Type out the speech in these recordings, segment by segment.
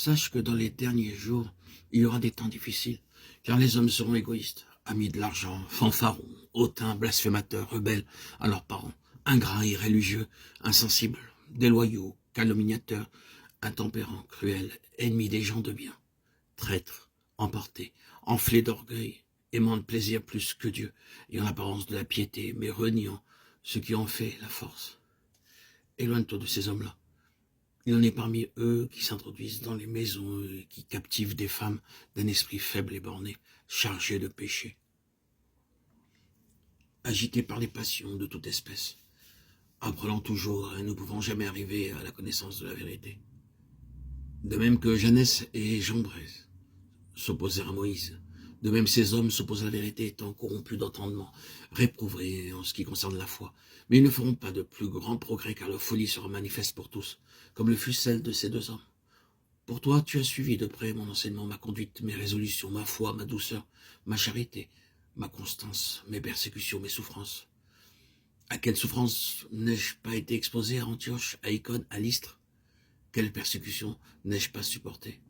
Sache que dans les derniers jours, il y aura des temps difficiles, car les hommes seront égoïstes, amis de l'argent, fanfarons, hautains, blasphémateurs, rebelles à leurs parents, ingrats, irréligieux, insensibles, déloyaux, calomniateurs, intempérants, cruels, ennemis des gens de bien, traîtres, emportés, enflés d'orgueil, aimant le plaisir plus que Dieu, ayant l'apparence de la piété, mais reniant ce qui en fait la force. Éloigne-toi de ces hommes-là. Il en est parmi eux qui s'introduisent dans les maisons et qui captivent des femmes d'un esprit faible et borné, chargées de péché, agités par les passions de toute espèce, appelant toujours et ne pouvant jamais arriver à la connaissance de la vérité. De même que Jeannès et Jambres s'opposèrent à Moïse, de même ces hommes s'opposent à la vérité étant corrompus d'entendement, réprouvés en ce qui concerne la foi. Mais ils ne feront pas de plus grand progrès car leur folie sera manifeste pour tous, comme le fut celle de ces deux hommes. Pour toi, tu as suivi de près mon enseignement, ma conduite, mes résolutions, ma foi, ma douceur, ma charité, ma constance, mes persécutions, mes souffrances. À quelle souffrance n'ai-je pas été exposé à Antioche, à Icône, à Lystre? Quelle persécution n'ai-je pas supportée?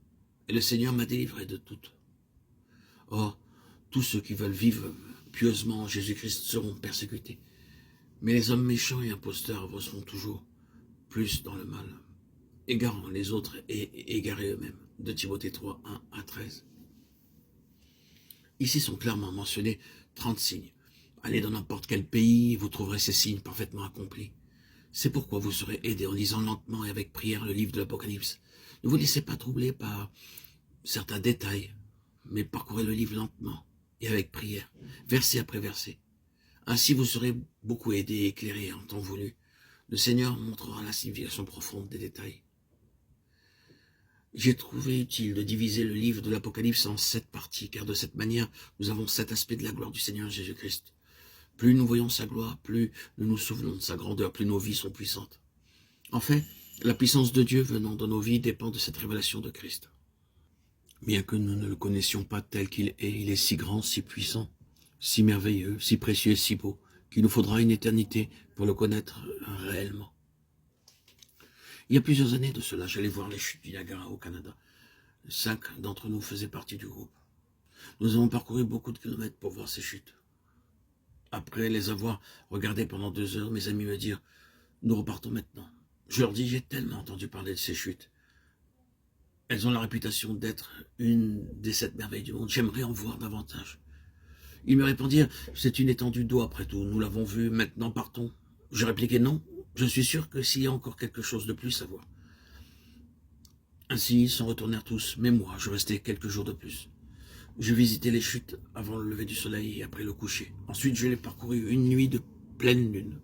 Et le Seigneur m'a délivré de toutes. Or, tous ceux qui veulent vivre pieusement en Jésus-Christ seront persécutés. Mais les hommes méchants et imposteurs avanceront toujours plus dans le mal, égarant les autres et égarés eux-mêmes. De Timothée 3, 1 à 13. Ici sont clairement mentionnés 30 signes. Allez dans n'importe quel pays, vous trouverez ces signes parfaitement accomplis. C'est pourquoi vous serez aidés en lisant lentement et avec prière le livre de l'Apocalypse. Ne vous laissez pas troubler par certains détails, mais parcourez le livre lentement et avec prière, verset après verset. Ainsi vous serez beaucoup aidés et éclairés en temps voulu. Le Seigneur montrera la signification profonde des détails. J'ai trouvé utile de diviser le livre de l'Apocalypse en 7 parties, car de cette manière, nous avons 7 aspects de la gloire du Seigneur Jésus-Christ. Plus nous voyons sa gloire, plus nous nous souvenons de sa grandeur, plus nos vies sont puissantes. En fait, la puissance de Dieu venant dans nos vies dépend de cette révélation de Christ. Bien que nous ne le connaissions pas tel qu'il est, il est si grand, si puissant, si merveilleux, si précieux et si beau, qu'il nous faudra une éternité pour le connaître réellement. Il y a plusieurs années de cela, j'allais voir les chutes du Niagara au Canada. 5 d'entre nous faisaient partie du groupe. Nous avons parcouru beaucoup de kilomètres pour voir ces chutes. Après les avoir regardées pendant 2 heures, mes amis me dirent « Nous repartons maintenant ». Je leur dis « J'ai tellement entendu parler de ces chutes. Elles ont la réputation d'être une des 7 merveilles du monde. J'aimerais en voir davantage. » Ils me répondirent « C'est une étendue d'eau après tout. Nous l'avons vue, maintenant partons. » Je répliquai « Non. Je suis sûr que s'il y a encore quelque chose de plus à voir. » Ainsi, ils s'en retournèrent tous, mais moi, je restais quelques jours de plus. Je visitais les chutes avant le lever du soleil et après le coucher. Ensuite, je les parcourus une nuit de pleine lune.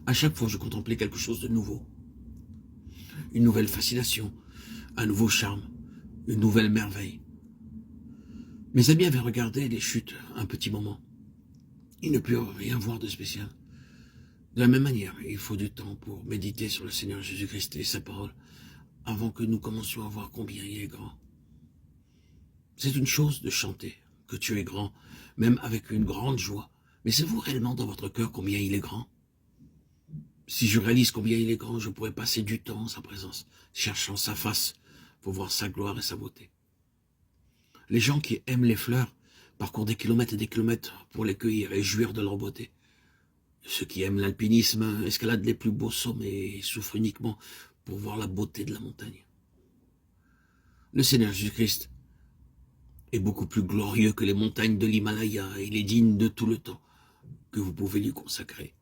À chaque fois, je contemplais quelque chose de nouveau. Une nouvelle fascination, un nouveau charme, une nouvelle merveille. Mes amis avaient regardé les chutes un petit moment. Ils ne purent rien voir de spécial. De la même manière, il faut du temps pour méditer sur le Seigneur Jésus-Christ et sa parole avant que nous commencions à voir combien il est grand. C'est une chose de chanter que Dieu est grand, même avec une grande joie. Mais savez-vous réellement dans votre cœur combien il est grand? Si je réalise combien il est grand, je pourrais passer du temps en sa présence, cherchant sa face pour voir sa gloire et sa beauté. Les gens qui aiment les fleurs parcourent des kilomètres et des kilomètres pour les cueillir et jouir de leur beauté. Ceux qui aiment l'alpinisme escaladent les plus beaux sommets et souffrent uniquement pour voir la beauté de la montagne. Le Seigneur Jésus-Christ est beaucoup plus glorieux que les montagnes de l'Himalaya et il est digne de tout le temps que vous pouvez lui consacrer.